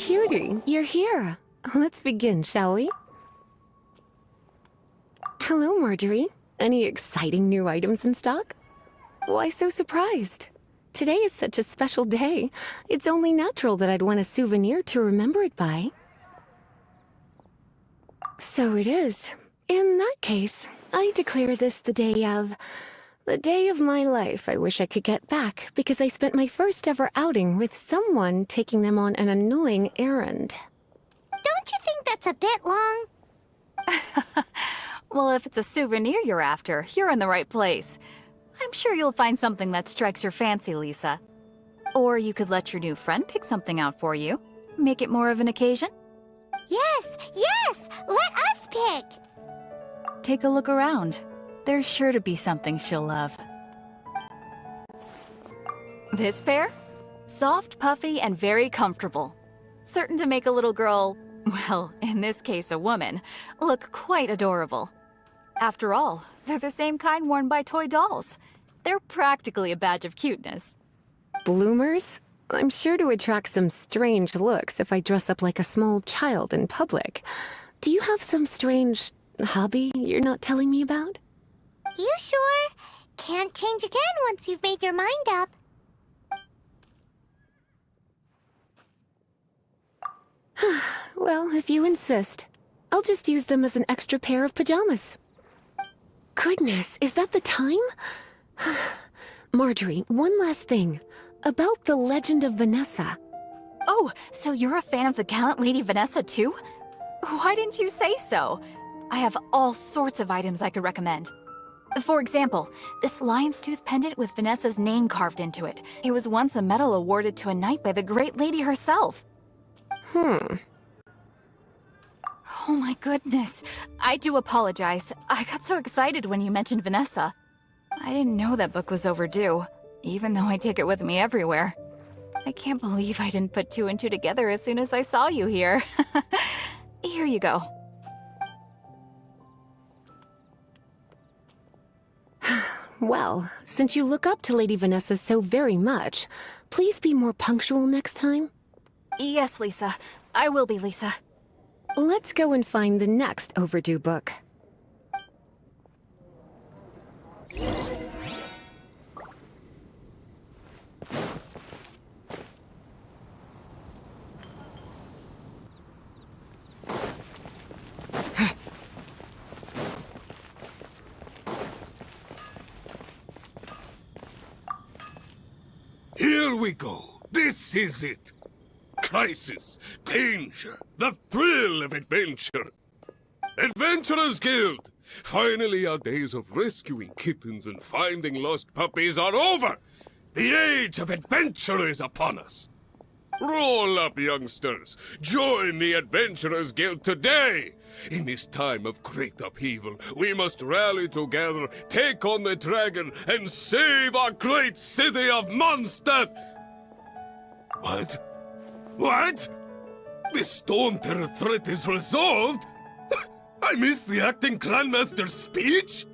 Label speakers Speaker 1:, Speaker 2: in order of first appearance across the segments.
Speaker 1: cutie, you're here. Let's begin, shall we? Hello, Marjorie. Any exciting new items in stock? Why so surprised? Today is such a special day. It's only natural that I'd want a souvenir to remember it by. So it is. In that case, I declare this the day of my life I wish I could get back, because I spent my first ever outing with someone taking them on an annoying errand.
Speaker 2: Don't you think that's a bit long?
Speaker 3: Well, if it's a souvenir you're after, you're in the right place. I'm sure you'll find something that strikes your fancy, Lisa. Or you could let your new friend pick something out for you. Make it more of an occasion.
Speaker 2: Yes, yes! Let us pick!
Speaker 3: Take a look around. There's sure to be something she'll love. This pair? Soft, puffy, and very comfortable. Certain to make a little girl, well, in this case a woman, look quite adorable. After all, they're the same kind worn by toy dolls. They're practically a badge of cuteness.
Speaker 1: Bloomers? I'm sure to attract some strange looks if I dress up like a small child in public. Do you have some strange hobby you're not telling me about?
Speaker 2: You sure? Can't change again once you've made your mind up.
Speaker 1: Well, if you insist, I'll just use them as an extra pair of pajamas. Goodness, is that the time? Marjorie, one last thing. About the legend of Vanessa.
Speaker 3: Oh, so you're a fan of the gallant Lady Vanessa too? Why didn't you say so? I have all sorts of items I could recommend. For example, this lion's tooth pendant with Vanessa's name carved into it. It was once a medal awarded to a knight by the great lady herself. Oh my goodness. I do apologize. I got so excited when you mentioned Vanessa. I didn't know that book was overdue, even though I take it with me everywhere. I can't believe I didn't put two and two together as soon as I saw you here. Here you go.
Speaker 1: Well, since you look up to Lady Vanessa so very much, please be more punctual next time.
Speaker 3: Yes, Lisa. I will be, Lisa.
Speaker 1: Let's go and find the next overdue book.
Speaker 4: Here we go. This is it. Crisis, danger, the thrill of adventure. Adventurers Guild! Finally, our days of rescuing kittens and finding lost puppies are over! The age of adventure is upon us! Roll up, youngsters! Join the Adventurers Guild today! In this time of great upheaval, we must rally together, take on the dragon, and save our great city of Mondstadt! What? What? The Storm Terror threat is resolved? I missed the acting clanmaster's speech?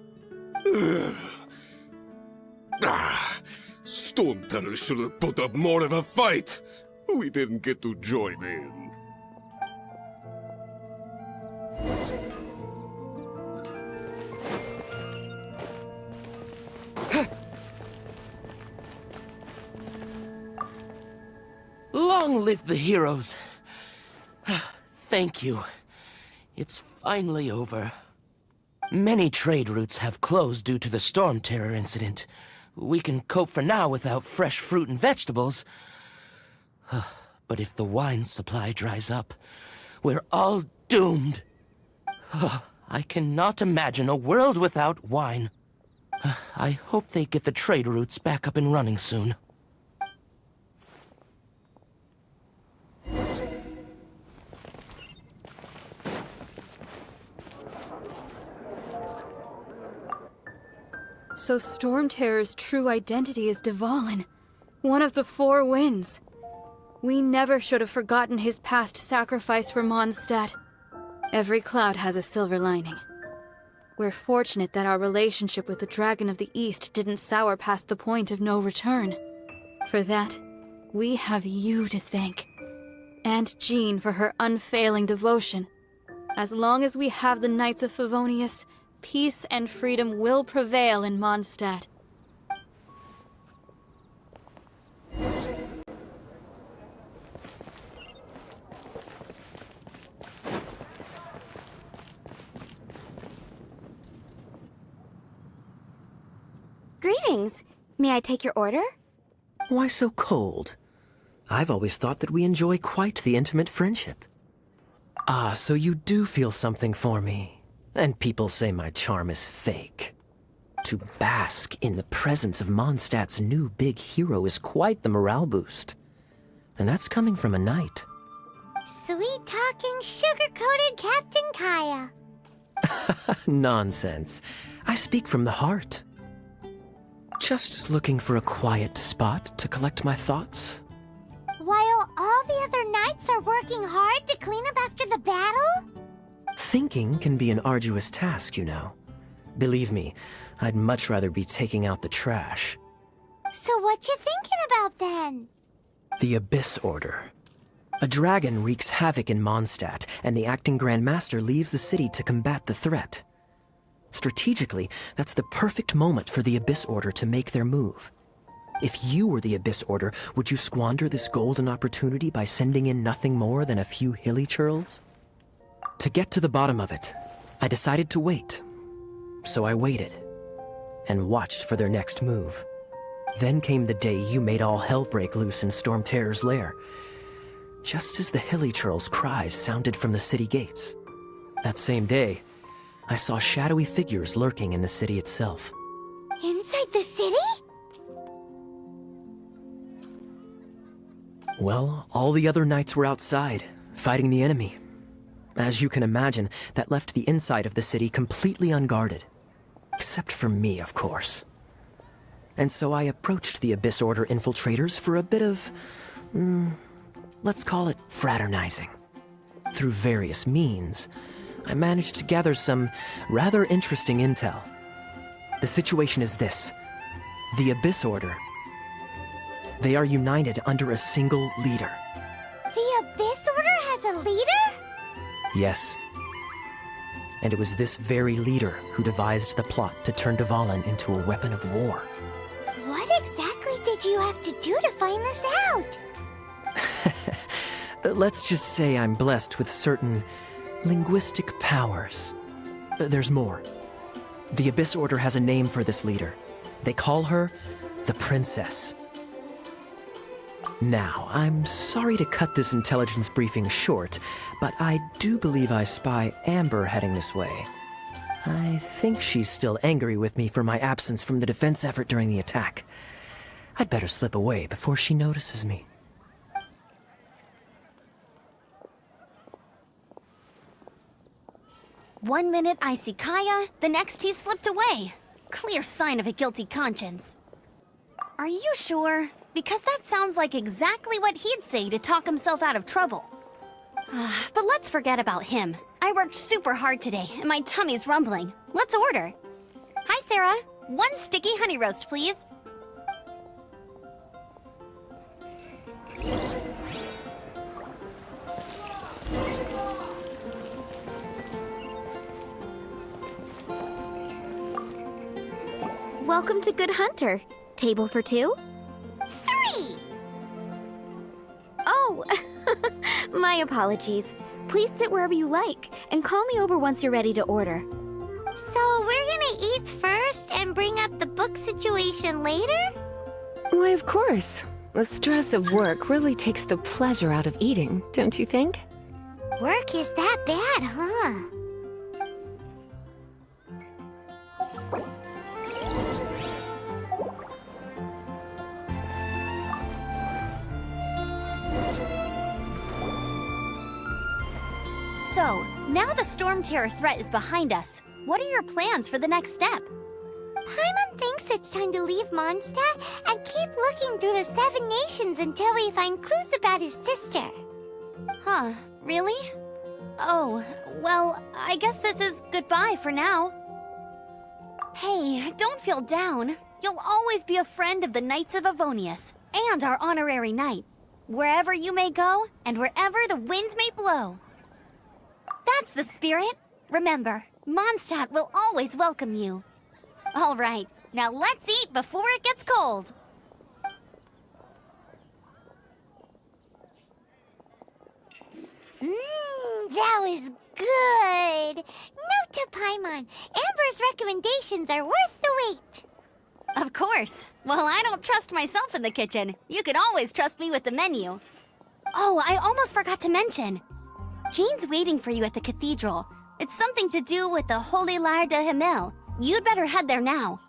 Speaker 4: Storm Terror should have put up more of a fight. We didn't get to join in.
Speaker 5: Long live the heroes. Thank you. It's finally over. Many trade routes have closed due to the Storm Terror incident. We can cope for now without fresh fruit and vegetables. But if the wine supply dries up, we're all doomed. I cannot imagine a world without wine. I hope they get the trade routes back up and running soon.
Speaker 6: So Storm Terror's true identity is Dvalin, one of the Four Winds. We never should have forgotten his past sacrifice for Mondstadt. Every cloud has a silver lining. We're fortunate that our relationship with the Dragon of the East didn't sour past the point of no return. For that, we have you to thank. and Jean for her unfailing devotion. As long as we have the Knights of Favonius, peace and freedom will prevail in Mondstadt.
Speaker 2: Greetings. May I take your order?
Speaker 7: Why so cold? I've always thought that we enjoy quite the intimate friendship. Ah, so you do feel something for me. And people say my charm is fake. To bask in the presence of Mondstadt's new big hero is quite the morale boost. And that's coming from a knight.
Speaker 2: Sweet-talking, sugar-coated Captain Kaya.
Speaker 7: Nonsense. I speak from the heart. Just looking for a quiet spot to collect my thoughts.
Speaker 2: While all the other knights are working hard to clean up after the battle?
Speaker 7: Thinking can be an arduous task, you know. Believe me, I'd much rather be taking out the trash.
Speaker 2: So what you thinking about then?
Speaker 7: The Abyss Order. A dragon wreaks havoc in Mondstadt, and the acting Grand Master leaves the city to combat the threat. Strategically, that's the perfect moment for the Abyss Order to make their move. If you were the Abyss Order, would you squander this golden opportunity by sending in nothing more than a few hilly churls? To get to the bottom of it, I decided to wait. So I waited, and watched for their next move. Then came the day you made all hell break loose in Storm Terror's lair, just as the hilly churls' cries sounded from the city gates. That same day, I saw shadowy figures lurking in the city itself.
Speaker 2: Inside the city?
Speaker 7: Well, all the other knights were outside, fighting the enemy. As you can imagine, that left the inside of the city completely unguarded. Except for me, of course. And so I approached the Abyss Order infiltrators for a bit of, let's call it fraternizing. Through various means, I managed to gather some rather interesting intel. The situation is this. The Abyss Order. They are united under a single leader.
Speaker 2: The Abyss Order has a leader?
Speaker 7: Yes. And it was this very leader who devised the plot to turn Dvalin into a weapon of war.
Speaker 2: What exactly did you have to do to find this out?
Speaker 7: Let's just say I'm blessed with certain linguistic powers. There's more. The Abyss Order has a name for this leader. They call her the Princess. Now, I'm sorry to cut this intelligence briefing short, but I do believe I spy Amber heading this way. I think she's still angry with me for my absence from the defense effort during the attack. I'd better slip away before she notices me.
Speaker 8: One minute I see Kaya, the next he slipped away. Clear sign of a guilty conscience. Are you sure? Because that sounds like exactly what he'd say to talk himself out of trouble. But let's forget about him. I worked super hard today, and my tummy's rumbling. Let's order. Hi, Sarah. 1 sticky honey roast, please.
Speaker 2: Welcome to Good Hunter. Table for 2? 3! Oh, my apologies. Please sit wherever you like, and call me over once you're ready to order. So we're gonna eat first and bring up the book situation later?
Speaker 1: Why, of course. The stress of work really takes the pleasure out of eating, don't you think?
Speaker 2: Work is that bad, huh?
Speaker 8: So, now the Storm Terror threat is behind us. What are your plans for the next step?
Speaker 2: Paimon thinks it's time to leave Mondstadt and keep looking through the 7 nations until we find clues about his sister.
Speaker 8: Huh, really? Oh, well, I guess this is goodbye for now. Hey, don't feel down. You'll always be a friend of the Knights of Avonius, and our honorary knight. wherever you may go and wherever the wind may blow. That's the spirit. Remember, Mondstadt will always welcome you. All right, now let's eat before it gets cold.
Speaker 2: That was good. Note to Paimon, Amber's recommendations are worth the wait.
Speaker 8: Of course. Well, I don't trust myself in the kitchen. You can always trust me with the menu. Oh, I almost forgot to mention. Jean's waiting for you at the cathedral. It's something to do with the Holy Lyre de Himmel. You'd better head there now.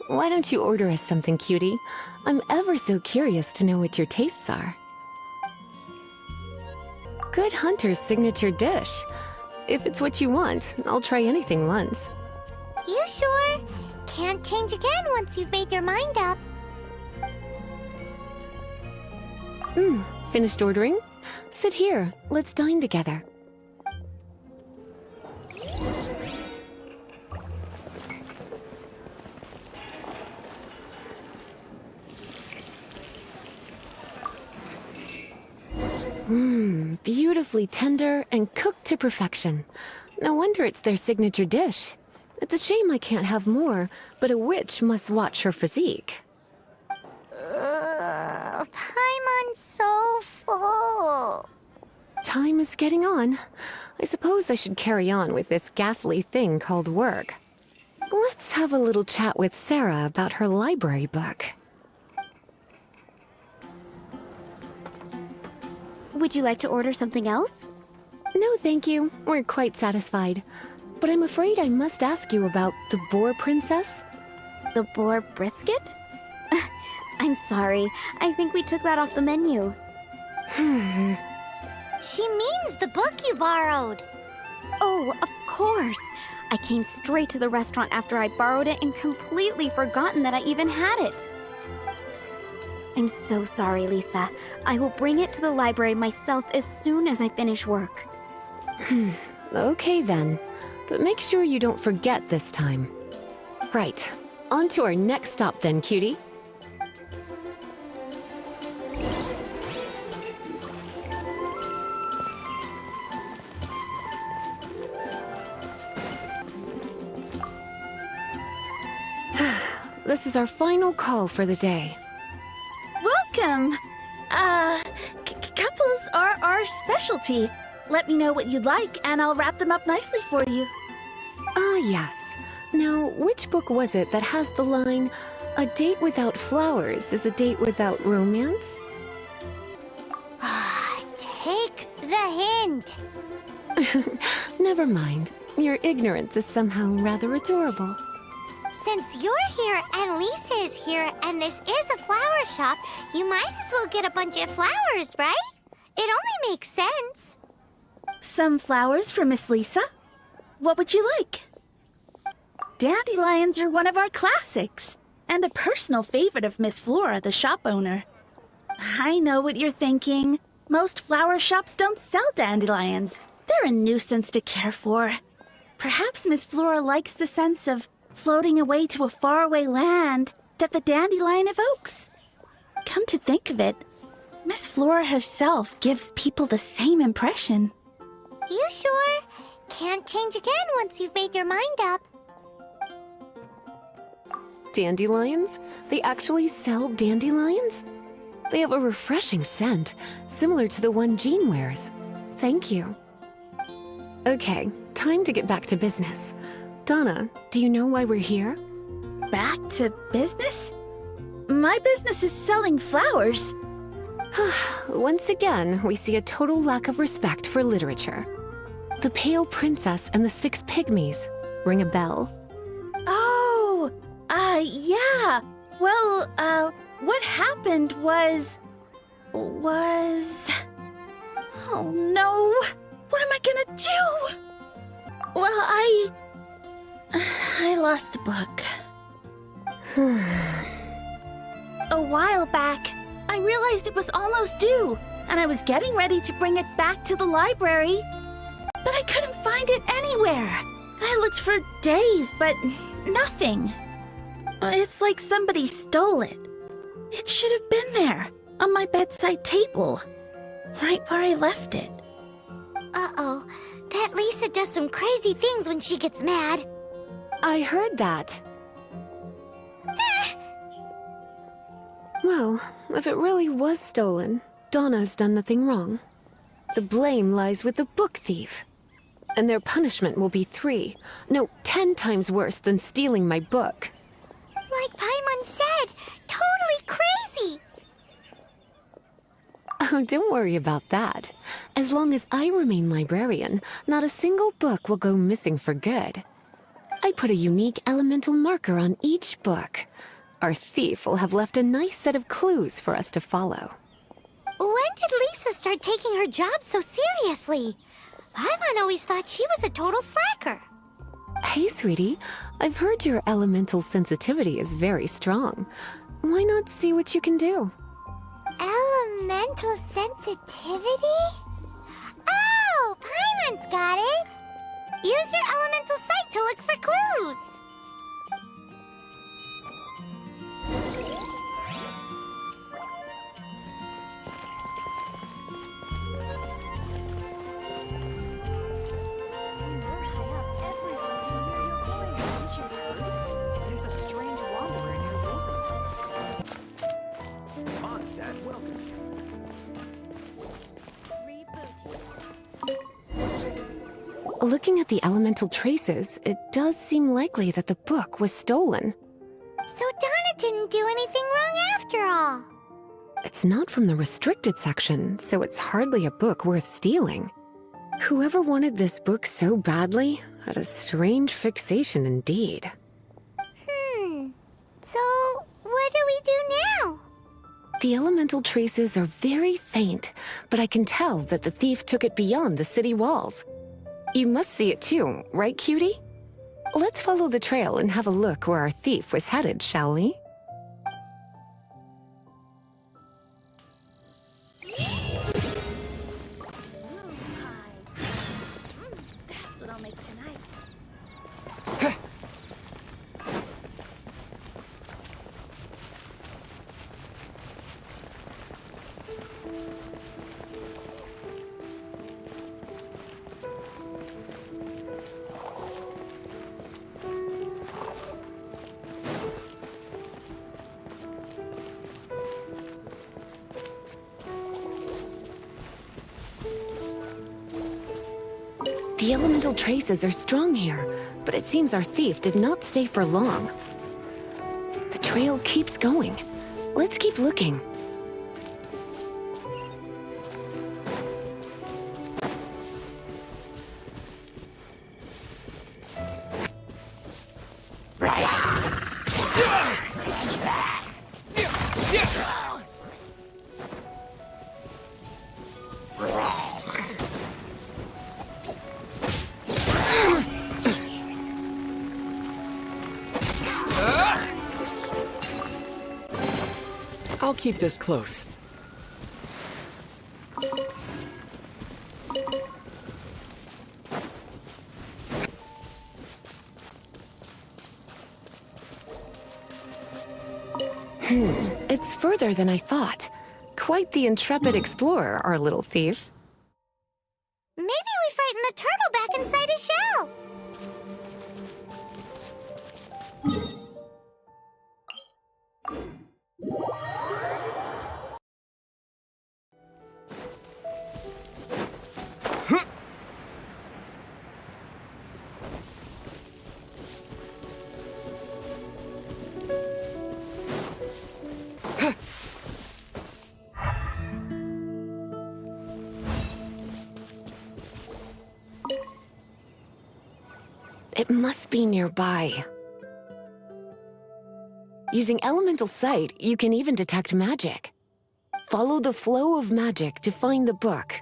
Speaker 1: Why don't you order us something, cutie? I'm ever so curious to know what your tastes are. Good hunter's signature dish. If it's what you want, I'll try anything once.
Speaker 2: You sure? Can't change again once you've made your mind up.
Speaker 1: Finished ordering? Sit here. Let's dine together. Beautifully tender and cooked to perfection. No wonder it's their signature dish. It's a shame I can't have more, but a witch must watch her physique.
Speaker 2: Paimon's so full.
Speaker 1: Time is getting on. I suppose I should carry on with this ghastly thing called work. Let's have a little chat with Sarah about her library book.
Speaker 2: Would you like to order something else?
Speaker 1: No, thank you. We're quite satisfied. But I'm afraid I must ask you about the boar princess.
Speaker 2: The boar brisket? I'm sorry. I think we took that off the menu. She means the book you borrowed.
Speaker 9: Oh, of course. I came straight to the restaurant after I borrowed it and completely forgotten that I even had it. I'm so sorry, Lisa. I will bring it to the library myself as soon as I finish work.
Speaker 1: Okay then. But make sure you don't forget this time. Right. On to our next stop then, cutie. This is our final call for the day.
Speaker 10: Welcome! Couples are our specialty. Let me know what you'd like, and I'll wrap them up nicely for you.
Speaker 1: Ah, yes. Now, which book was it that has the line, "A date without flowers is a date without romance"?
Speaker 2: Take the hint.
Speaker 1: Never mind. Your ignorance is somehow rather adorable.
Speaker 2: Since you're here and Lisa is here and this is a flower shop, you might as well get a bunch of flowers, right? It only makes sense.
Speaker 10: Some flowers for Miss Lisa? What would you like? Dandelions are one of our classics, and a personal favorite of Miss Flora, the shop owner. I know what you're thinking. Most flower shops don't sell dandelions. They're a nuisance to care for. Perhaps Miss Flora likes the sense of floating away to a faraway land that the dandelion evokes. Come to think of it, Miss Flora herself gives people the same impression.
Speaker 2: You sure? Can't change again once you've made your mind up.
Speaker 1: Dandelions? They actually sell dandelions? They have a refreshing scent, similar to the one Jean wears. Thank you. Okay, time to get back to business. Donna, do you know why we're here?
Speaker 10: Back to business? My business is selling flowers.
Speaker 1: Once again, we see a total lack of respect for literature. The Pale Princess and the Six Pygmies. Ring a bell?
Speaker 10: Oh, yeah. Well, what happened was... Oh no! What am I gonna do? Well, I lost the book. A while back, I realized it was almost due, and I was getting ready to bring it back to the library. but I couldn't find it anywhere. I looked for days, but nothing. It's like somebody stole it. It should have been there, on my bedside table, right where I left it.
Speaker 2: Uh-oh. That Lisa does some crazy things when she gets mad.
Speaker 1: I heard that. Well, if it really was stolen, Donna's done nothing wrong. The blame lies with the book thief. And their punishment will be 10 times worse than stealing my book.
Speaker 2: Like Paimon said, totally crazy!
Speaker 1: Oh, don't worry about that. As long as I remain librarian, not a single book will go missing for good. I put a unique elemental marker on each book. Our thief will have left a nice set of clues for us to follow.
Speaker 2: When did Lisa start taking her job so seriously? Paimon always thought she was a total slacker.
Speaker 1: Hey, sweetie. I've heard your elemental sensitivity is very strong. Why not see what you can do?
Speaker 2: Elemental sensitivity? Oh, Paimon's got it! Use your elemental sight to look for clues!
Speaker 7: There's a strange wanderer in your wolf. Mondstadt, welcome.
Speaker 1: Looking at the elemental traces, it does seem likely that the book was stolen.
Speaker 2: So Donna didn't do anything wrong after all.
Speaker 1: It's not from the restricted section, so it's hardly a book worth stealing. Whoever wanted this book so badly had a strange fixation indeed.
Speaker 2: So what do we do now?
Speaker 1: The elemental traces are very faint, but I can tell that the thief took it beyond the city walls. You must see it too, right, cutie? Let's follow the trail and have a look where our thief was headed, shall we?
Speaker 10: That's what I'll make tonight.
Speaker 1: The elemental traces are strong here, but it seems our thief did not stay for long. The trail keeps going. Let's keep looking.
Speaker 7: I'll keep this close.
Speaker 1: It's further than I thought. Quite the intrepid explorer, our little thief.
Speaker 2: Maybe we frightened the turtle back inside his shell.
Speaker 1: It must be nearby. Using elemental sight, you can even detect magic. Follow the flow of magic to find the book.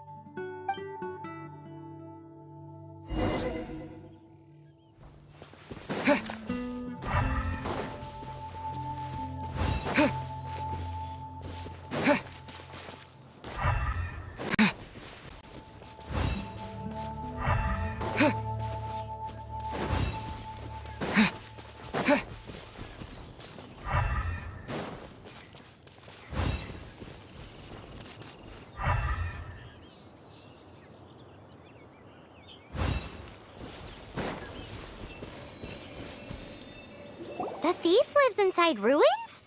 Speaker 2: The thief lives inside ruins?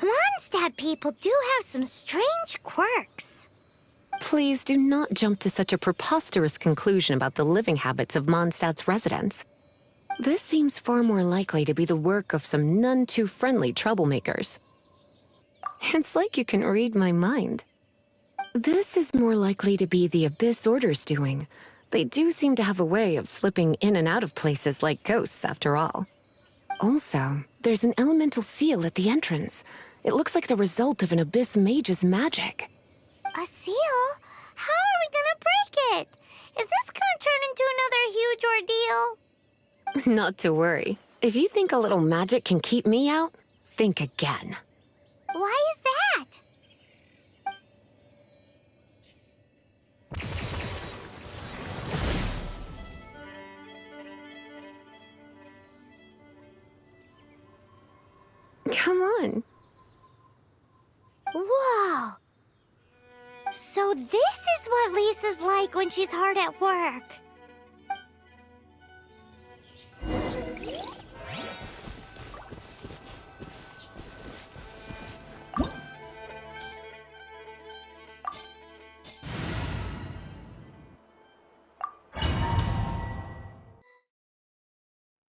Speaker 2: Mondstadt people do have some strange quirks.
Speaker 1: Please do not jump to such a preposterous conclusion about the living habits of Mondstadt's residents. This seems far more likely to be the work of some none too friendly troublemakers. It's like you can read my mind. This is more likely to be the Abyss Order's doing. They do seem to have a way of slipping in and out of places like ghosts, after all. Also, there's an elemental seal at the entrance. It looks like the result of an Abyss mage's magic.
Speaker 2: A seal? How are we gonna break it? Is this gonna turn into another huge ordeal?
Speaker 1: Not to worry. If you think a little magic can keep me out, think again.
Speaker 2: Why is that?
Speaker 1: Come on.
Speaker 2: Whoa! So this is what Lisa's like when she's hard at work.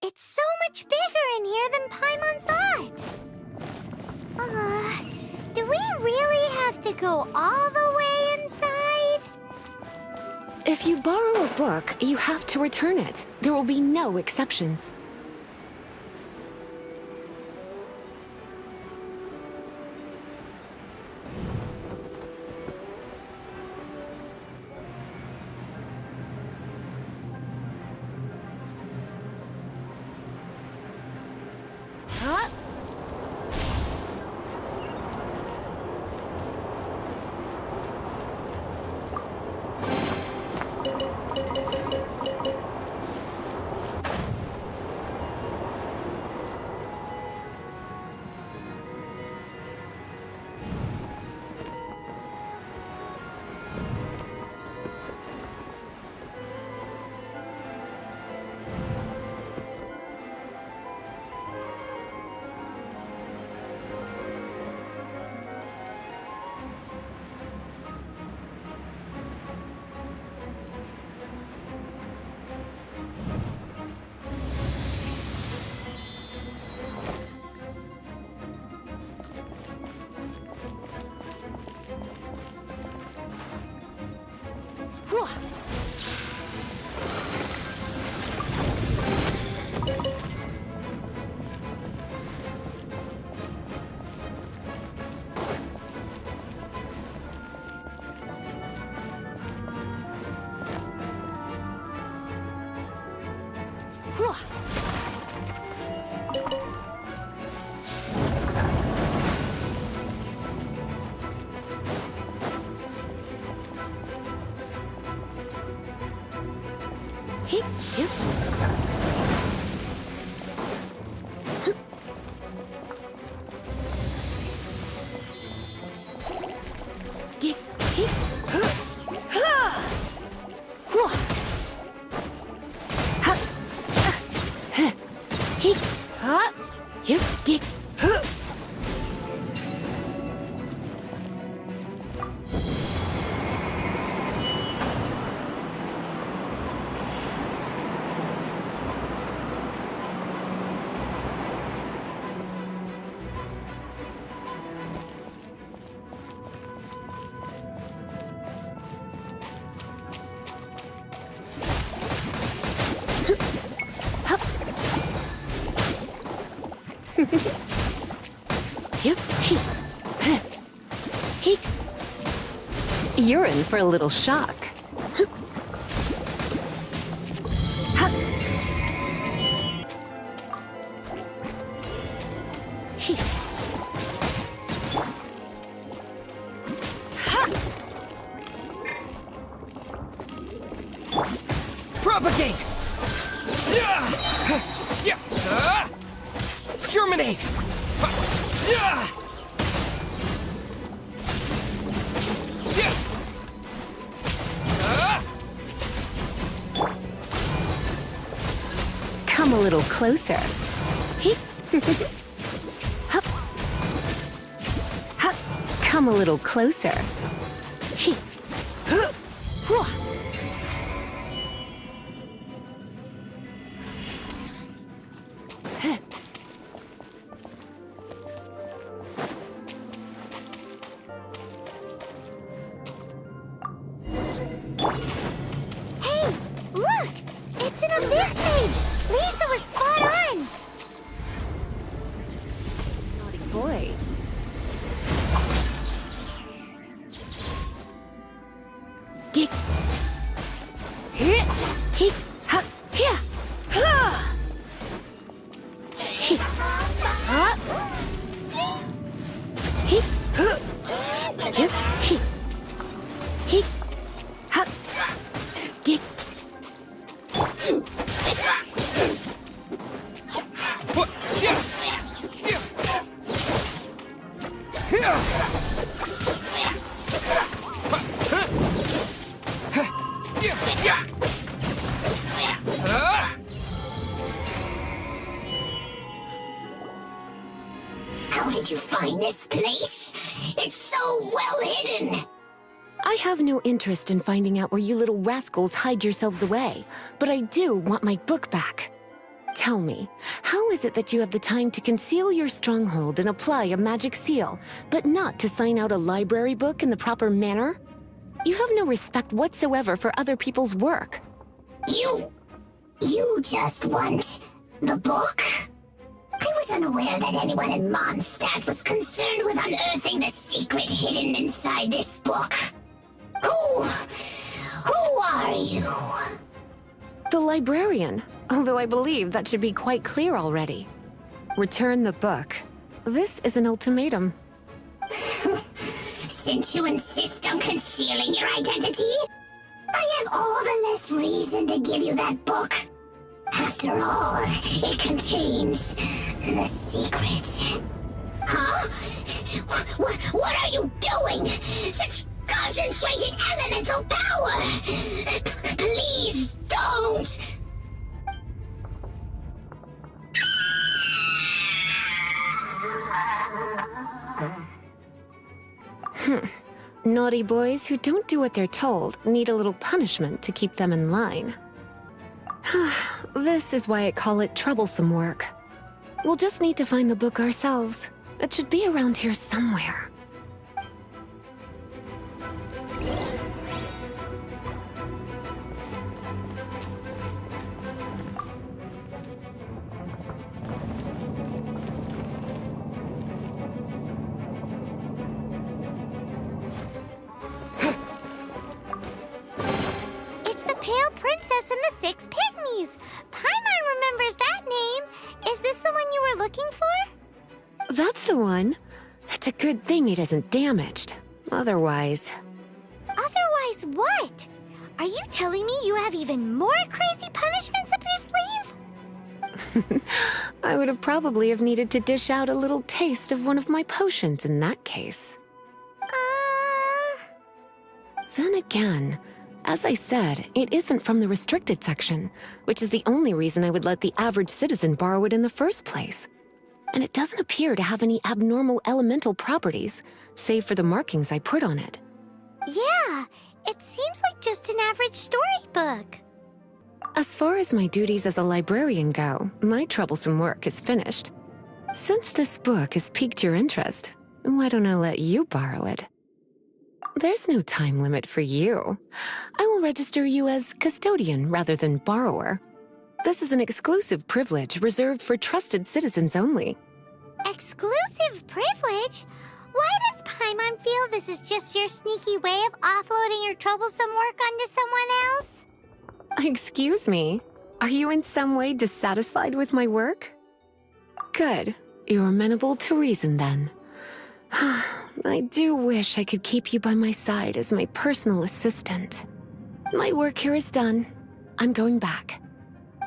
Speaker 2: It's so much bigger in here than Paimon thought. Do we really have to go all the way inside?
Speaker 1: If you borrow a book, you have to return it. There will be no exceptions.
Speaker 2: Huh?
Speaker 1: You're in for a little shock.
Speaker 5: Propagate! Germinate!
Speaker 1: Come a little closer. Come a little closer.
Speaker 2: Hey, look! It's an abyss mage! Lisa was spot on!
Speaker 1: Naughty boy.
Speaker 11: How did you find this place? It's so well hidden!
Speaker 1: I have no interest in finding out where you little rascals hide yourselves away, but I do want my book back. Tell me, how is it that you have the time to conceal your stronghold and apply a magic seal, but not to sign out a library book in the proper manner? You have no respect whatsoever for other people's work.
Speaker 11: You just want the book? I was unaware that anyone in Mondstadt was concerned with unearthing the secret hidden inside this book. Who are you?
Speaker 1: The librarian, although I believe that should be quite clear already. Return the book. This is an ultimatum.
Speaker 11: Since you insist on concealing your identity, I have all the less reason to give you that book. After all, it contains the secret. Huh? What are you doing? Such concentrated elemental power! Please don't!
Speaker 1: Naughty boys who don't do what they're told need a little punishment to keep them in line. This is why I call it troublesome work. We'll just need to find the book ourselves. It should be around here somewhere.
Speaker 2: It's the Pale Princess and the Six Pygmies! Paimon remembers that name! Is this the one you were looking for?
Speaker 1: That's the one. It's a good thing it isn't damaged. Otherwise...
Speaker 2: Otherwise what? Are you telling me you have even more crazy punishments up your sleeve?
Speaker 1: I would have probably have needed to dish out a little taste of one of my potions in that case. Then again, as I said, it isn't from the restricted section, which is the only reason I would let the average citizen borrow it in the first place. And it doesn't appear to have any abnormal elemental properties, save for the markings I put on it.
Speaker 2: Yeah, it seems like just an average storybook.
Speaker 1: As far as my duties as a librarian go, my troublesome work is finished. Since this book has piqued your interest, why don't I let you borrow it? There's no time limit for you. I will register you as custodian rather than borrower. This is an exclusive privilege reserved for trusted citizens only.
Speaker 2: Exclusive privilege? Why does Paimon feel this is just your sneaky way of offloading your troublesome work onto someone else?
Speaker 1: Excuse me, are you in some way dissatisfied with my work? Good, you're amenable to reason then. I do wish I could keep you by my side as my personal assistant. My work here is done. I'm going back.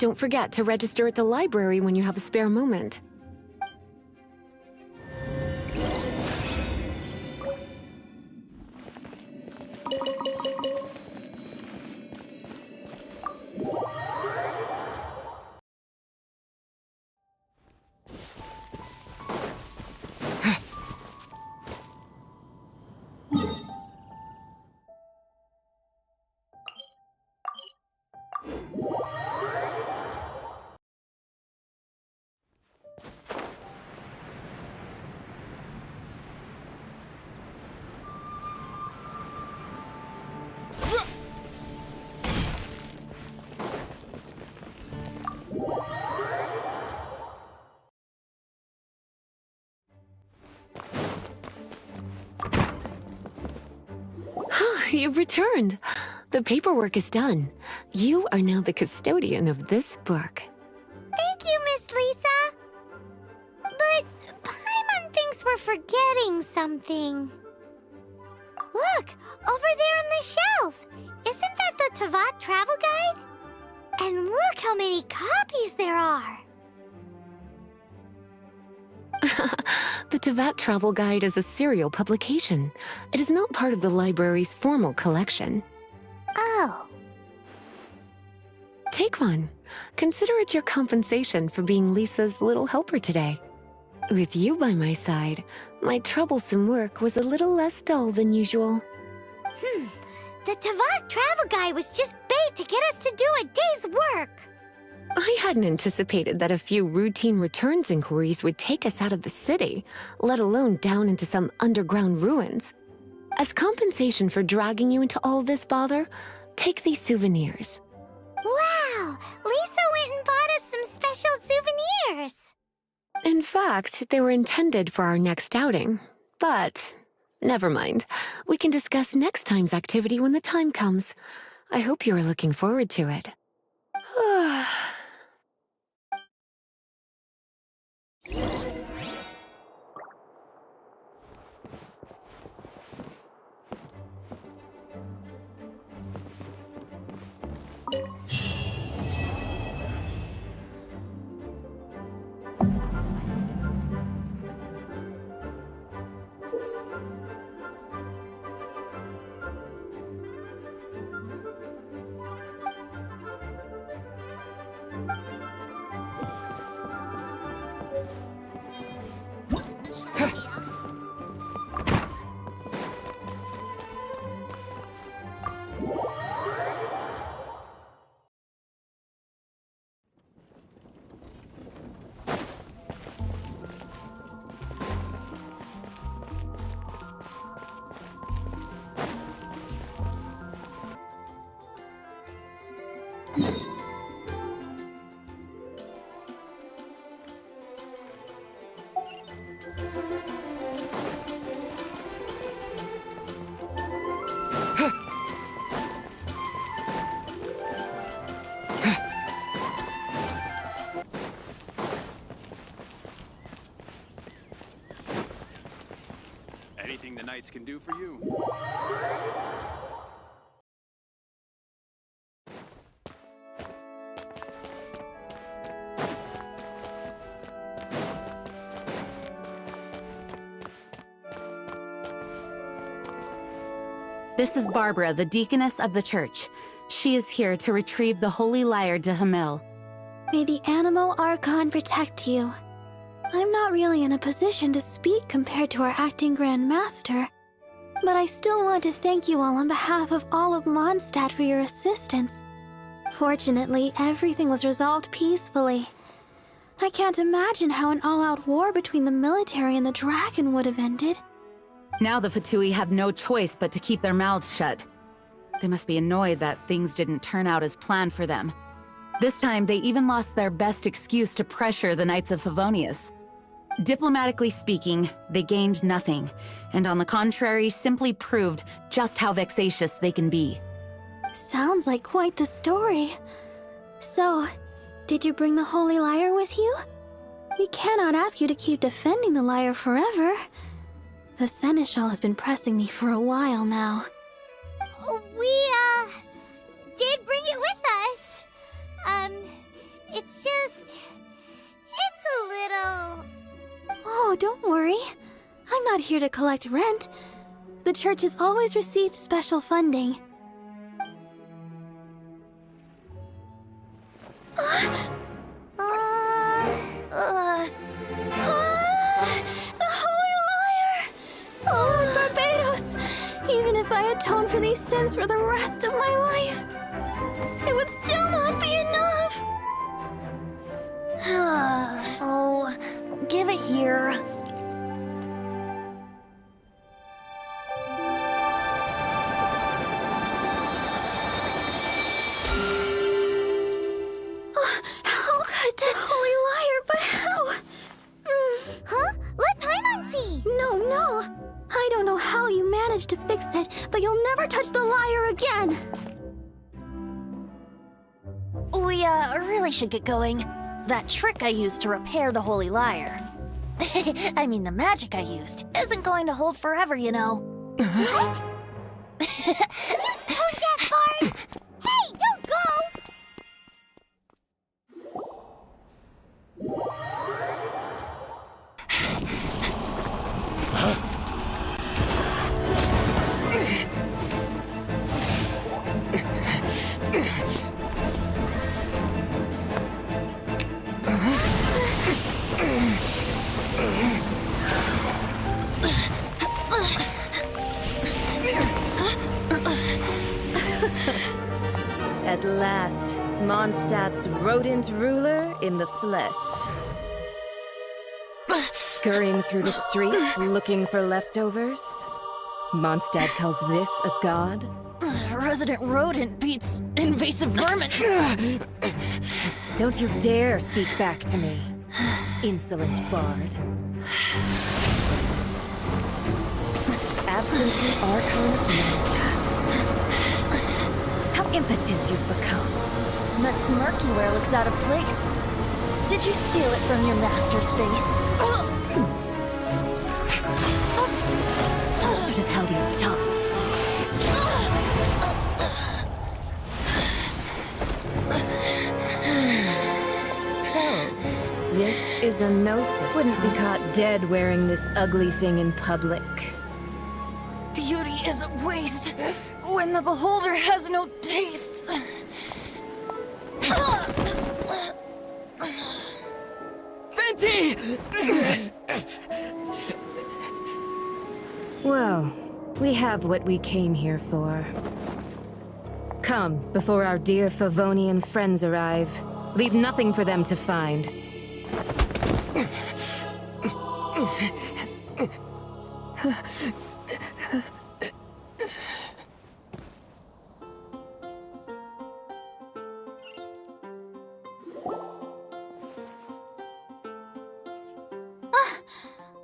Speaker 1: Don't forget to register at the library when you have a spare moment. You've returned. The paperwork is done. You are now the custodian of this book.
Speaker 2: Thank you, Miss Lisa. But Paimon thinks we're forgetting something. Look, over there on the shelf. Isn't that the Teyvat travel guide? And look how many copies there are.
Speaker 1: The Teyvat Travel Guide is a serial publication. It is not part of the library's formal collection.
Speaker 2: Oh.
Speaker 1: Take one. Consider it your compensation for being Lisa's little helper today. With you by my side, my troublesome work was a little less dull than usual.
Speaker 2: The Teyvat travel guide was just bait to get us to do a day's work.
Speaker 1: I hadn't anticipated that a few routine returns inquiries would take us out of the city, let alone down into some underground ruins. As compensation for dragging you into all this bother, take these souvenirs.
Speaker 2: Wow! Lisa went and bought us some special souvenirs.
Speaker 1: In fact, they were intended for our next outing. But never mind. We can discuss next time's activity when the time comes. I hope you are looking forward to it.
Speaker 12: Anything the Knights can do for you?
Speaker 13: This is Barbara, the deaconess of the church. She is here to retrieve the Holy Lyre to Hamil.
Speaker 2: May the Anemo Archon protect you. I'm not really in a position to speak compared to our acting Grand Master, but I still want to thank you all on behalf of all of Mondstadt for your assistance. Fortunately, everything was resolved peacefully. I can't imagine how an all-out war between the military and the dragon would have ended.
Speaker 13: Now the Fatui have no choice but to keep their mouths shut. They must be annoyed that things didn't turn out as planned for them. This time, they even lost their best excuse to pressure the Knights of Favonius. Diplomatically speaking, they gained nothing, and on the contrary, simply proved just how vexatious they can be.
Speaker 2: Sounds like quite the story. So, did you bring the Holy Lyre with you? We cannot ask you to keep defending the lyre forever. The Seneschal has been pressing me for a while now. We, did bring it with us. It's just... it's a little... Oh, don't worry. I'm not here to collect rent. The church has always received special funding. The Holy Lyre! Oh, Barbados! Even if I atone for these sins for the rest of my life, it would still not be enough! Oh, give it here. How could this Holy Lyre, but how? Huh? Let Paimon see! No. I don't know how you managed to fix it, but you'll never touch the
Speaker 14: We really should get going. That trick I used to repair the Holy Lyre. I mean, the magic I used isn't going to hold forever, you know.
Speaker 11: What? Tone deaf, Bard! Hey, don't go!
Speaker 15: At last, Mondstadt's rodent ruler in the flesh. Scurrying through the streets looking for leftovers? Mondstadt calls this a god?
Speaker 14: Resident rodent beats invasive vermin.
Speaker 15: Don't you dare speak back to me, insolent bard. Absentee Archon of Mondstadt. How impotent you've become.
Speaker 14: That smirk you wear looks out of place. Did you steal it from your master's face?
Speaker 15: You should have held your tongue. So, this is a Gnosis. Wouldn't be caught dead wearing this ugly thing in public.
Speaker 14: Beauty is a waste when the beholder has no taste.
Speaker 5: Venti!
Speaker 15: Well, we have what we came here for. Come, before our dear Favonian friends arrive. Leave nothing for them to find.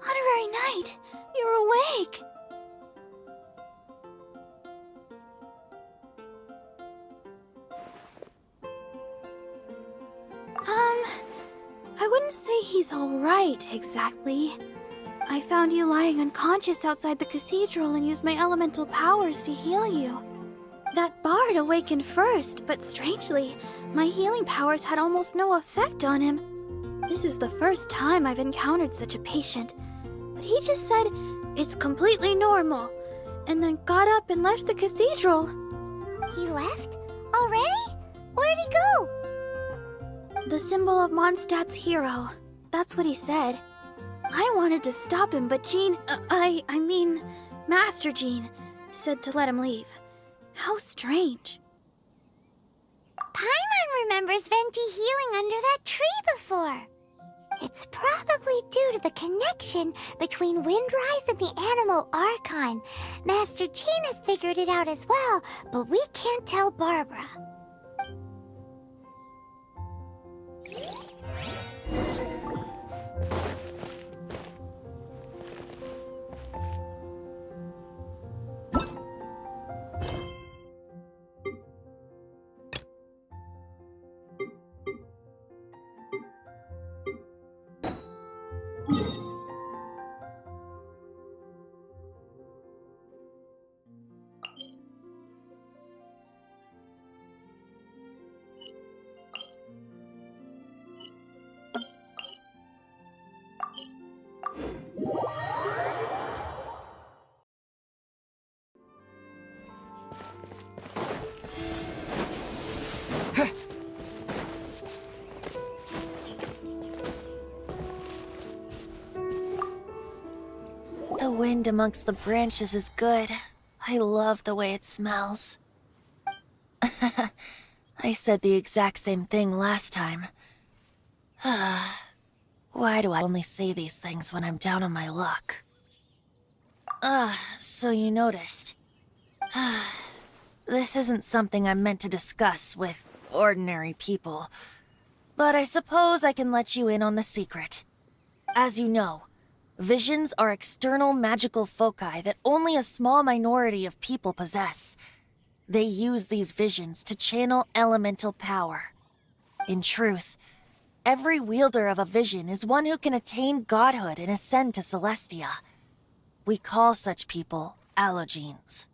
Speaker 2: Honorary Knight, you're awake. I wouldn't say he's all right, exactly. I found you lying unconscious outside the cathedral and used my elemental powers to heal you. That bard awakened first, but strangely, my healing powers had almost no effect on him. This is the first time I've encountered such a patient, but he just said, "It's completely normal," and then got up and left the cathedral.
Speaker 11: He left? Already? Where'd he go?
Speaker 2: The symbol of Mondstadt's hero. That's what he said. I wanted to stop him, but Jean, I mean, Master Jean, said to let him leave. How strange.
Speaker 11: Paimon remembers Venti healing under that tree before. It's probably due to the connection between Windrise and the Anemo Archon. Master Jean has figured it out as well, but we can't tell Barbara.
Speaker 14: The wind amongst the branches is good. I love the way it smells. I said the exact same thing last time. Why do I only say these things when I'm down on my luck? So you noticed. This isn't something I'm meant to discuss with ordinary people, but I suppose I can let you in on the secret. As you know, visions are external magical foci that only a small minority of people possess. They use these visions to channel elemental power. In truth, every wielder of a vision is one who can attain godhood and ascend to Celestia. We call such people allogenes.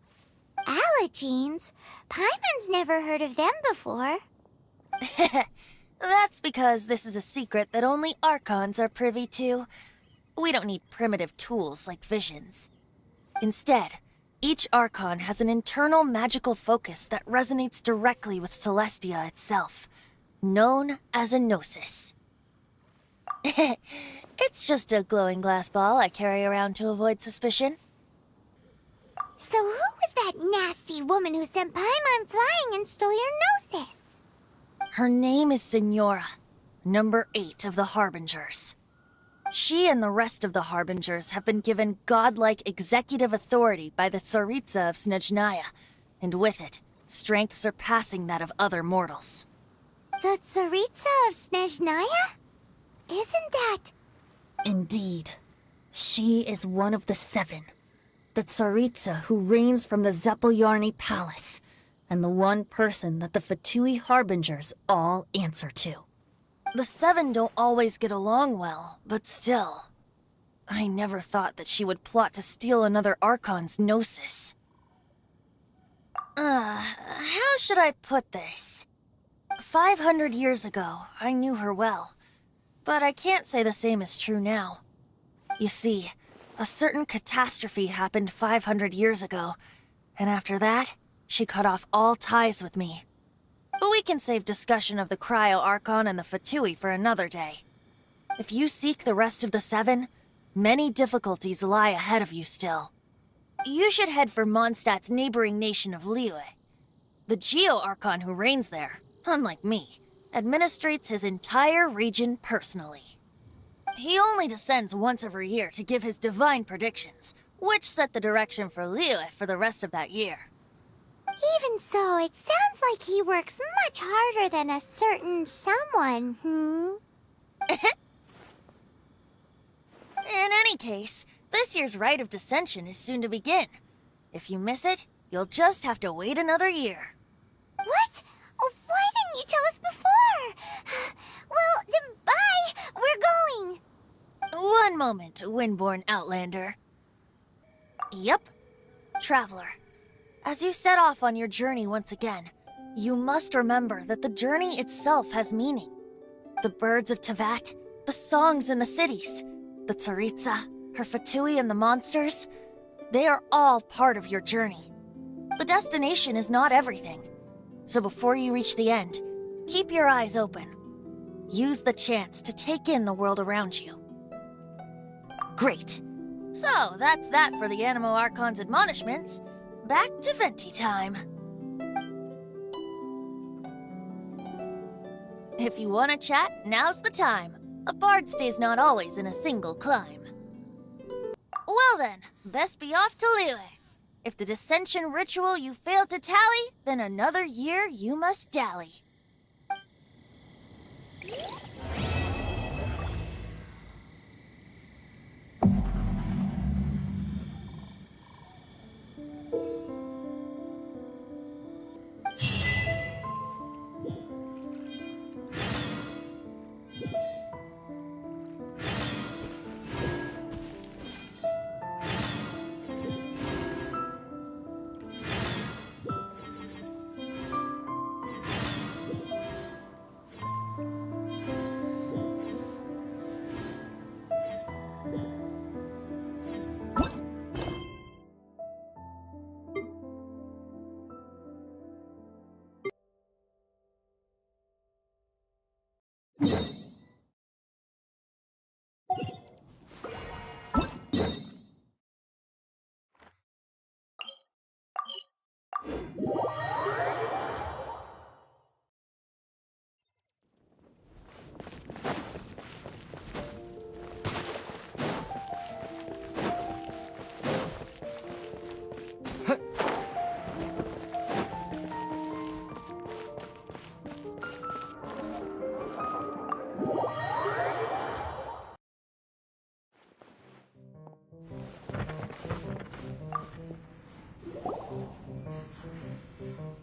Speaker 11: Allogenes? Paimon's never heard of them before.
Speaker 14: That's because this is a secret that only Archons are privy to. We don't need primitive tools like visions. Instead, each Archon has an internal magical focus that resonates directly with Celestia itself, known as a Gnosis. It's just a glowing glass ball I carry around to avoid suspicion.
Speaker 11: So who was that nasty woman who sent Paimon flying and stole your Gnosis?
Speaker 14: Her name is Signora, number 8 of the Harbingers. She and the rest of the Harbingers have been given godlike executive authority by the Tsaritsa of Snezhnaya, and with it, strength surpassing that of other mortals.
Speaker 11: The Tsaritsa of Snezhnaya? Isn't that...
Speaker 14: Indeed. She is one of the 7. The Tsaritsa who reigns from the Zeppeljärni Palace, and the one person that the Fatui Harbingers all answer to. The 7 don't always get along well, but still. I never thought that she would plot to steal another Archon's Gnosis. How should I put this? 500 years ago, I knew her well, but I can't say the same is true now. You see, a certain catastrophe happened 500 years ago, and after that, she cut off all ties with me. But we can save discussion of the Cryo Archon and the Fatui for another day. If you seek the rest of the 7, many difficulties lie ahead of you still. You should head for Mondstadt's neighboring nation of Liyue. The Geo Archon who reigns there, unlike me, administrates his entire region personally. He only descends once every year to give his divine predictions, which set the direction for Liyue for the rest of that year.
Speaker 11: Even so, it sounds like he works much harder than a certain someone,
Speaker 14: In any case, this year's Rite of Descension is soon to begin. If you miss it, you'll just have to wait another year.
Speaker 11: What? Oh, why didn't you tell us before? Well, then bye! We're going!
Speaker 14: One moment, Windborn Outlander. Yep, Traveler. As you set off on your journey once again, you must remember that the journey itself has meaning. The birds of Tevat, the songs in the cities, the Tsaritsa, her Fatui and the monsters, they are all part of your journey. The destination is not everything. So before you reach the end, keep your eyes open. Use the chance to take in the world around you. Great. So that's that for the Anemo Archon's admonishments. Back to Venti time. If you want to chat, now's the time. A bard stays not always in a single clime. Well then, best be off to Liyue. If the Descension ritual you failed to tally, then another year you must dally.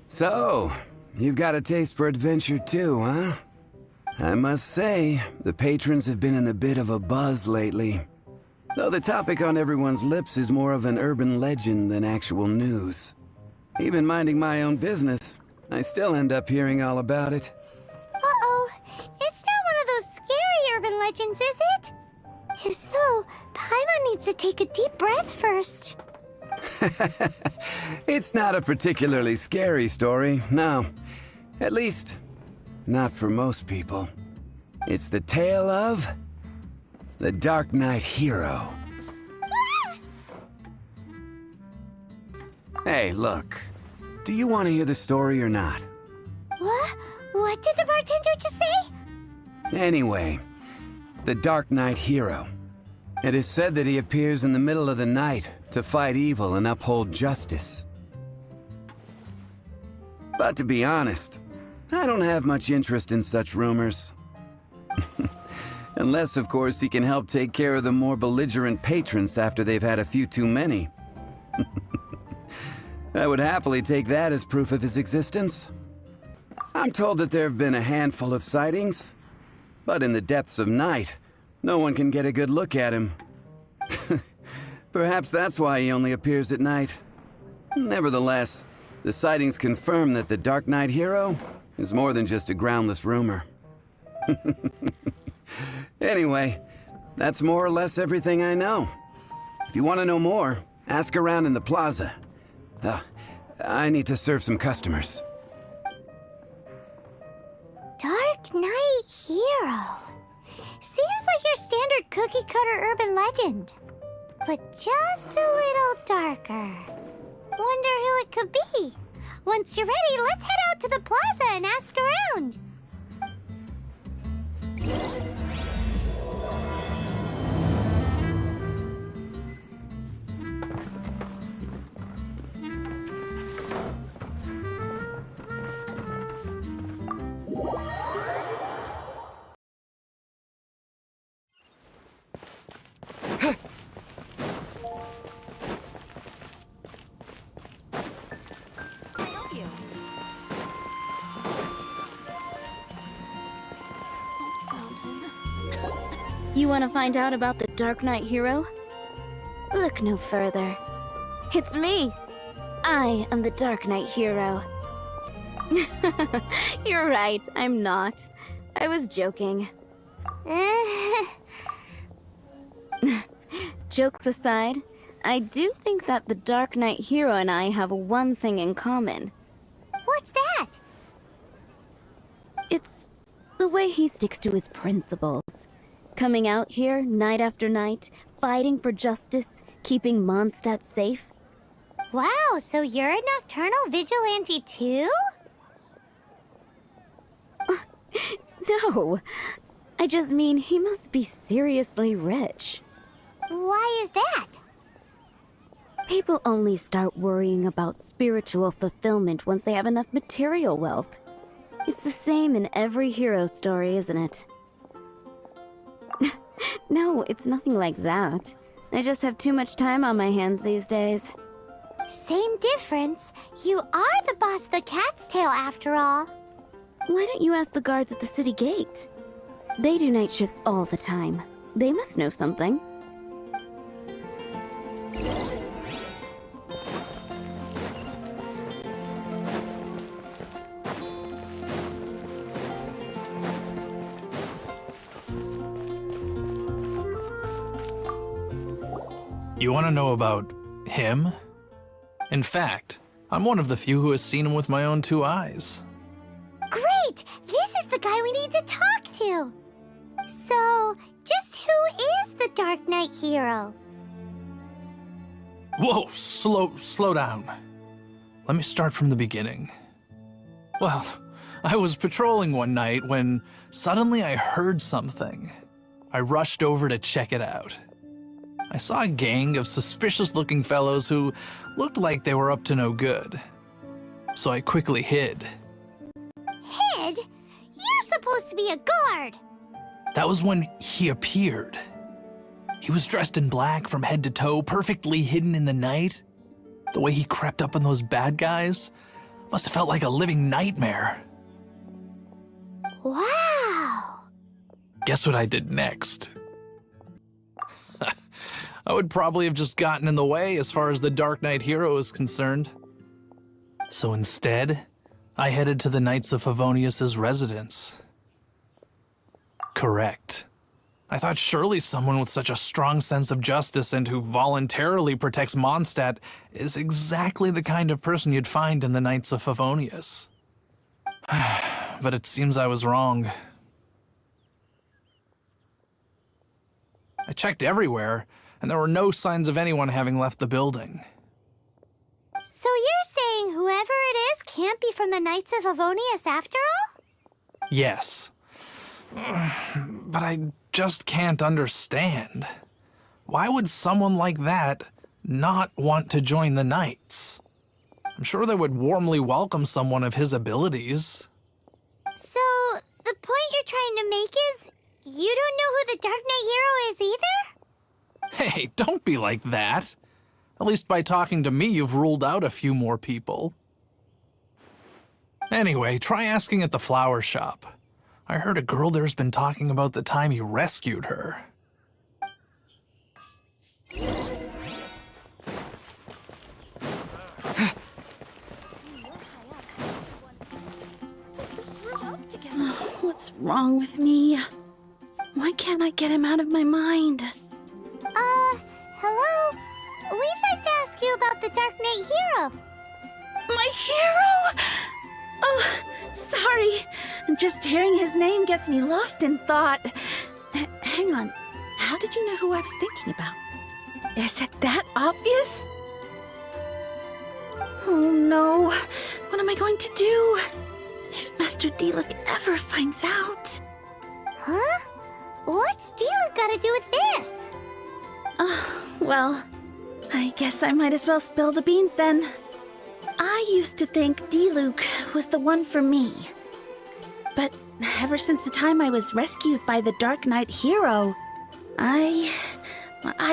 Speaker 16: So, you've got a taste for adventure too, huh? I must say, the patrons have been in a bit of a buzz lately. Though the topic on everyone's lips is more of an urban legend than actual news. Even minding my own business, I still end up hearing all about it.
Speaker 11: Uh-oh. It's not one of those scary urban legends, is it? If so, Paimon needs to take a deep breath first.
Speaker 16: It's not a particularly scary story, no. At least, not for most people. It's the tale of the Dark Knight Hero. Hey, look. Do you want to hear the story or not?
Speaker 11: What? What did the bartender just say?
Speaker 16: Anyway, the Dark Knight Hero. It is said that he appears in the middle of the night to fight evil and uphold justice. But to be honest, I don't have much interest in such rumors. Unless, of course, he can help take care of the more belligerent patrons after they've had a few too many. I would happily take that as proof of his existence. I'm told that there have been a handful of sightings, but in the depths of night, no one can get a good look at him. Perhaps that's why he only appears at night. Nevertheless, the sightings confirm that the Dark Knight Hero is more than just a groundless rumor. Anyway, that's more or less everything I know. If you want to know more, ask around in the plaza. I need to serve some customers.
Speaker 11: Dark Knight Hero. Seems like your standard cookie-cutter urban legend. But just a little darker. Wonder who it could be. Once you're ready, let's head out to the plaza and ask around.
Speaker 9: You want to find out about the Dark Knight Hero? Look no further. It's me! I am the Dark Knight Hero. You're right, I'm not. I was joking. Jokes aside, I do think that the Dark Knight Hero and I have one thing in common.
Speaker 11: What's that?
Speaker 9: It's the way he sticks to his principles. Coming out here night after night, fighting for justice, keeping Mondstadt safe.
Speaker 11: Wow, so you're a nocturnal vigilante too?
Speaker 9: No, I just mean he must be seriously rich.
Speaker 11: Why is that?
Speaker 9: People only start worrying about spiritual fulfillment once they have enough material wealth. It's the same in every hero story, isn't it? No, it's nothing like that. I just have too much time on my hands these days.
Speaker 11: Same difference. You are the boss of the Cat's Tail after all.
Speaker 9: Why don't you ask the guards at the city gate? They do night shifts all the time. They must know something.
Speaker 17: You want to know about him? In fact, I'm one of the few who has seen him with my own two eyes.
Speaker 11: Great! This is the guy we need to talk to! So, just who is the Dark Knight Hero?
Speaker 17: Whoa, slow down. Let me start from the beginning. Well, I was patrolling one night when suddenly I heard something. I rushed over to check it out. I saw a gang of suspicious-looking fellows who looked like they were up to no good. So I quickly hid.
Speaker 11: Hid? You're supposed to be a guard!
Speaker 17: That was when he appeared. He was dressed in black from head to toe, perfectly hidden in the night. The way he crept up on those bad guys must have felt like a living nightmare.
Speaker 11: Wow!
Speaker 17: Guess what I did next? I would probably have just gotten in the way as far as the Dark Knight hero is concerned. So instead, I headed to the Knights of Favonius' residence. Correct. I thought surely someone with such a strong sense of justice and who voluntarily protects Mondstadt is exactly the kind of person you'd find in the Knights of Favonius. But it seems I was wrong. I checked everywhere, and there were no signs of anyone having left the building.
Speaker 11: So you're saying whoever it is can't be from the Knights of Favonius after all?
Speaker 17: Yes. But I just can't understand. Why would someone like that not want to join the Knights? I'm sure they would warmly welcome someone of his abilities.
Speaker 11: So, the point you're trying to make is you don't know who the Dark Knight hero is either?
Speaker 17: Hey, don't be like that. At least by talking to me, you've ruled out a few more people. Anyway, try asking at the flower shop. I heard a girl there's been talking about the time you rescued her.
Speaker 10: What's wrong with me? Why can't I get him out of my mind?
Speaker 11: Hello? We'd like to ask you about the Dark Knight hero.
Speaker 10: My hero? Oh, sorry. Just hearing his name gets me lost in thought. Hang on. How did you know who I was thinking about? Is it that obvious? Oh no. What am I going to do? If Master Diluc ever finds out.
Speaker 11: Huh? What's Diluc got to do with this?
Speaker 10: Well, I guess I might as well spill the beans then. I used to think Diluc was the one for me. But ever since the time I was rescued by the Dark Knight hero, I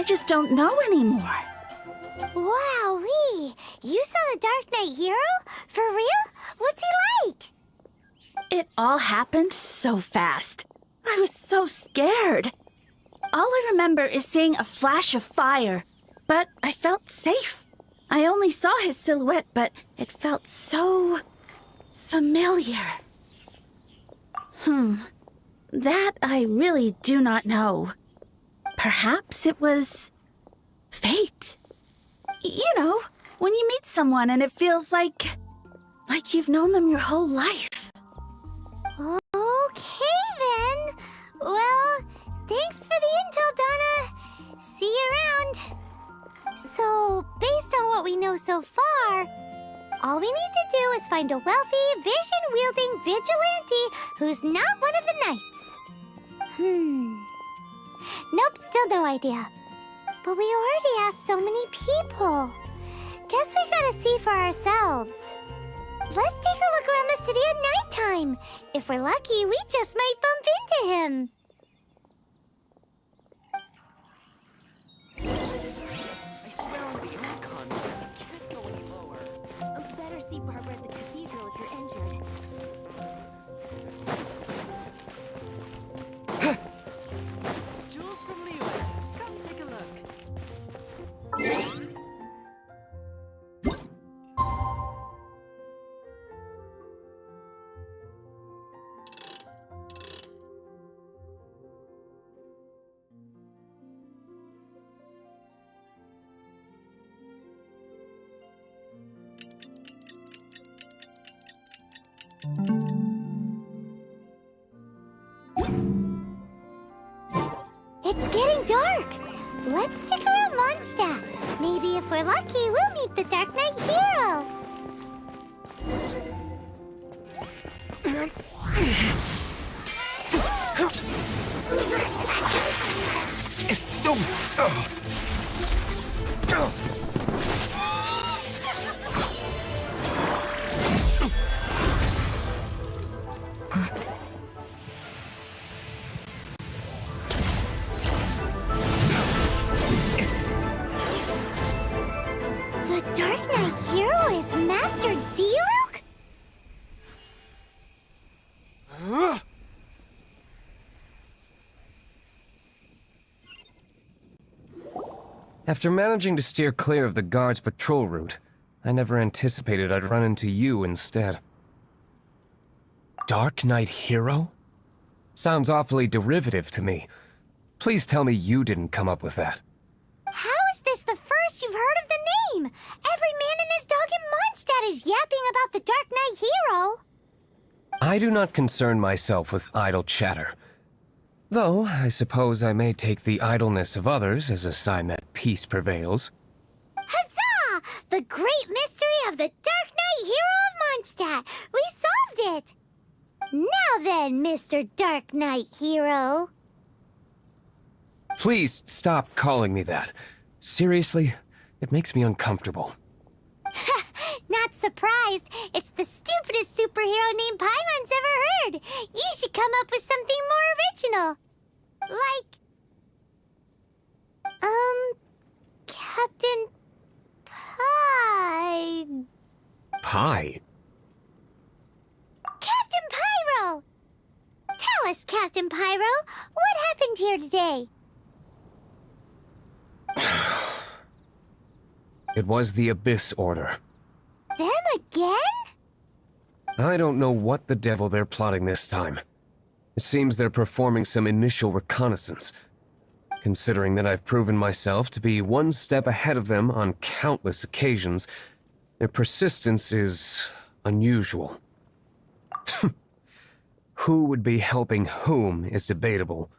Speaker 10: just don't know anymore.
Speaker 11: Wowee! You saw the Dark Knight hero? For real? What's he like?
Speaker 10: It all happened so fast. I was so scared. All I remember is seeing a flash of fire, but I felt safe. I only saw his silhouette, but it felt so familiar. That I really do not know. Perhaps it was fate. You know, when you meet someone and it feels like you've known them your whole life.
Speaker 11: Okay then. Well, thanks for the intel, Donna. See you around. So, based on what we know so far, all we need to do is find a wealthy, vision-wielding vigilante who's not one of the knights. Nope, still no idea. But we already asked so many people. Guess we gotta see for ourselves. Let's take a look around the city at nighttime. If we're lucky, we just might bump into him.
Speaker 5: I swear on the Archons, I can't go any lower.
Speaker 9: Better see Barbara at the cathedral if you're injured.
Speaker 5: Jules from Liyue, come take a look.
Speaker 11: It's getting dark. Let's stick around Mondstadt. Maybe if we're lucky, we'll meet the Dark Knight hero. The Dark Knight hero is Master Diluc?
Speaker 18: After managing to steer clear of the guards' patrol route, I never anticipated I'd run into you instead. Dark Knight Hero? Sounds awfully derivative to me. Please tell me you didn't come up with that.
Speaker 11: How is this the first you've heard of the name? Every man and his dog in Mondstadt is yapping about the Dark Knight Hero.
Speaker 18: I do not concern myself with idle chatter. Though, I suppose I may take the idleness of others as a sign that peace prevails.
Speaker 11: Huzzah! The great mystery of the Dark Knight Hero of Mondstadt! We solved it! Now then, Mr. Dark Knight Hero.
Speaker 18: Please stop calling me that. Seriously, it makes me uncomfortable.
Speaker 11: Not surprised. It's the stupidest superhero name Paimon's ever heard. You should come up with something more original. Like... Captain Pie...
Speaker 18: Pie?
Speaker 11: Captain Pyro! Tell us, Captain Pyro, what happened here today?
Speaker 18: It was the Abyss Order.
Speaker 11: Them again?
Speaker 18: I don't know what the devil they're plotting this time. It seems they're performing some initial reconnaissance. Considering that I've proven myself to be one step ahead of them on countless occasions, their persistence is unusual. Who would be helping whom is debatable.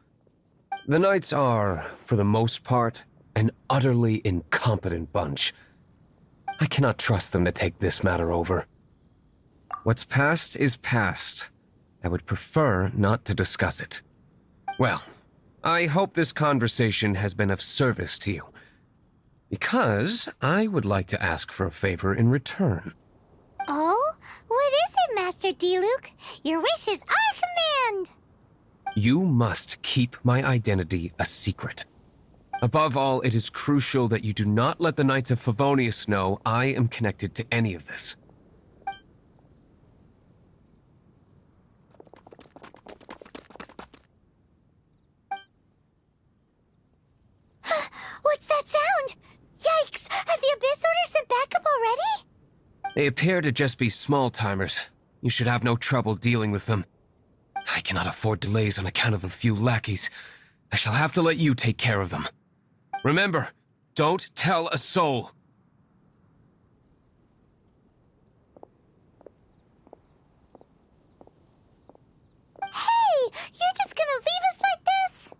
Speaker 18: The Knights are, for the most part, an utterly incompetent bunch. I cannot trust them to take this matter over. What's past is past. I would prefer not to discuss it. Well, I hope this conversation has been of service to you. Because I would like to ask for a favor in return.
Speaker 11: Oh? What is it, Master D-Luke? Your wish is our command!
Speaker 18: You must keep my identity a secret. Above all, it is crucial that you do not let the Knights of Favonius know I am connected to any of this.
Speaker 11: What's that sound? Yikes! Have the Abyss Order sent backup already?
Speaker 18: They appear to just be small-timers. You should have no trouble dealing with them. I cannot afford delays on account of a few lackeys. I shall have to let you take care of them. Remember, don't tell a soul.
Speaker 11: Hey! You're just gonna leave us like this?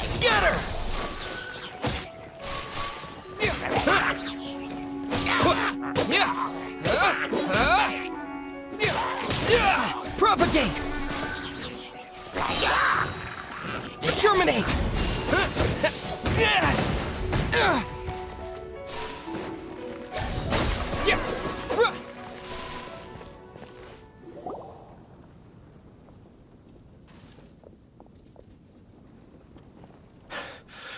Speaker 5: Scatter! Propagate! Terminate!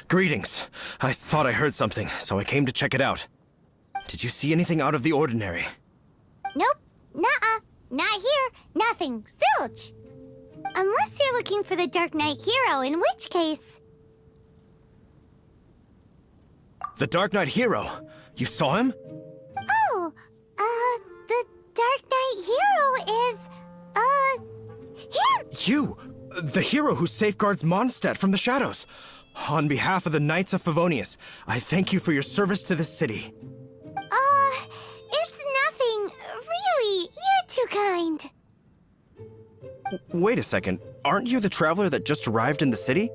Speaker 19: Greetings. I thought I heard something, so I came to check it out. Did you see anything out of the ordinary?
Speaker 11: Nope. Nuh-uh. Not here. Nothing. Zilch. Unless you're looking for the Dark Knight Hero, in which case...
Speaker 19: The Dark Knight Hero? You saw him?
Speaker 11: Oh, the Dark Knight Hero is, him!
Speaker 19: You! The hero who safeguards Mondstadt from the shadows. On behalf of the Knights of Favonius, I thank you for your service to this city.
Speaker 11: It's nothing. Really, you're too kind.
Speaker 19: Wait a second. Aren't you the traveler that just arrived in the city?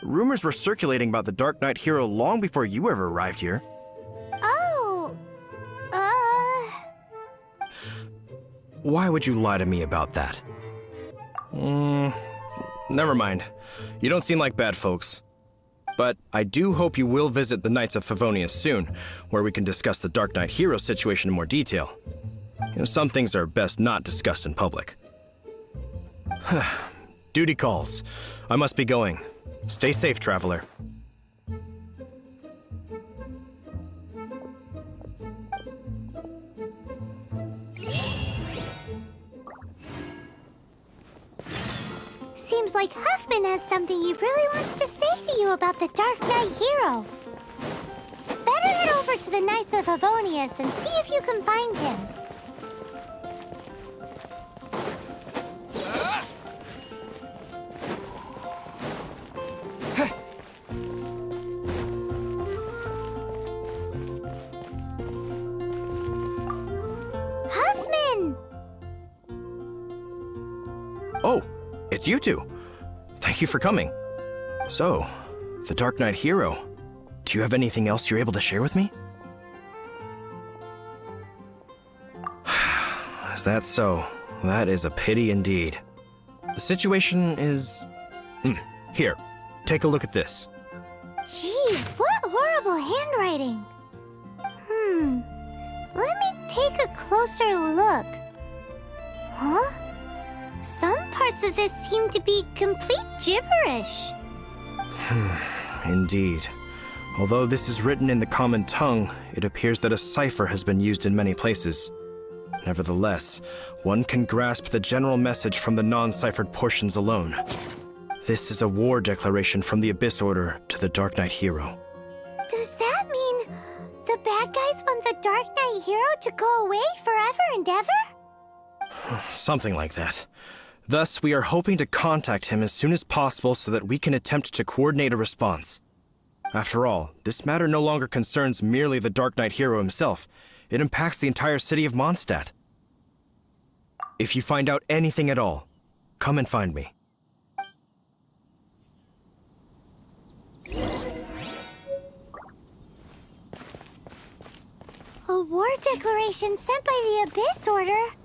Speaker 19: Rumors were circulating about the Dark Knight Hero long before you ever arrived here.
Speaker 11: Oh,
Speaker 19: Why would you lie to me about that? Never mind. You don't seem like bad folks. But I do hope you will visit the Knights of Favonius soon, where we can discuss the Dark Knight Hero situation in more detail. You know, some things are best not discussed in public. Duty calls. I must be going. Stay safe, traveler.
Speaker 11: seems like Huffman has something he really wants to say to you about the Dark Knight hero. Better head over to the Knights of Favonius and see if you can find him. Huffman!
Speaker 19: Oh, it's you two. Thank you for coming. So, the Dark Knight hero. Do you have anything else you're able to share with me? Is that so? That is a pity indeed. The situation is... Here, take a look at this.
Speaker 11: Jeez, what horrible handwriting. Let me take a closer look. Huh? Some parts of this seem to be complete gibberish.
Speaker 19: Indeed. Although this is written in the common tongue, it appears that a cipher has been used in many places. Nevertheless, one can grasp the general message from the non-ciphered portions alone. This is a war declaration from the Abyss Order to the Dark Knight hero.
Speaker 11: Does that mean the bad guys want the Dark Knight hero to go away forever and ever?
Speaker 19: Something like that. Thus, we are hoping to contact him as soon as possible so that we can attempt to coordinate a response. After all, this matter no longer concerns merely the Dark Knight hero himself. It impacts the entire city of Mondstadt. If you find out anything at all, come and find me.
Speaker 11: A war declaration sent by the Abyss Order?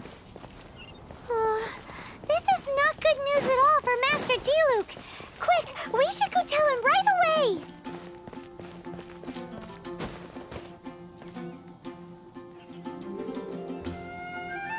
Speaker 11: This is not good news at all for Master Diluc. Quick, we should go tell him right away!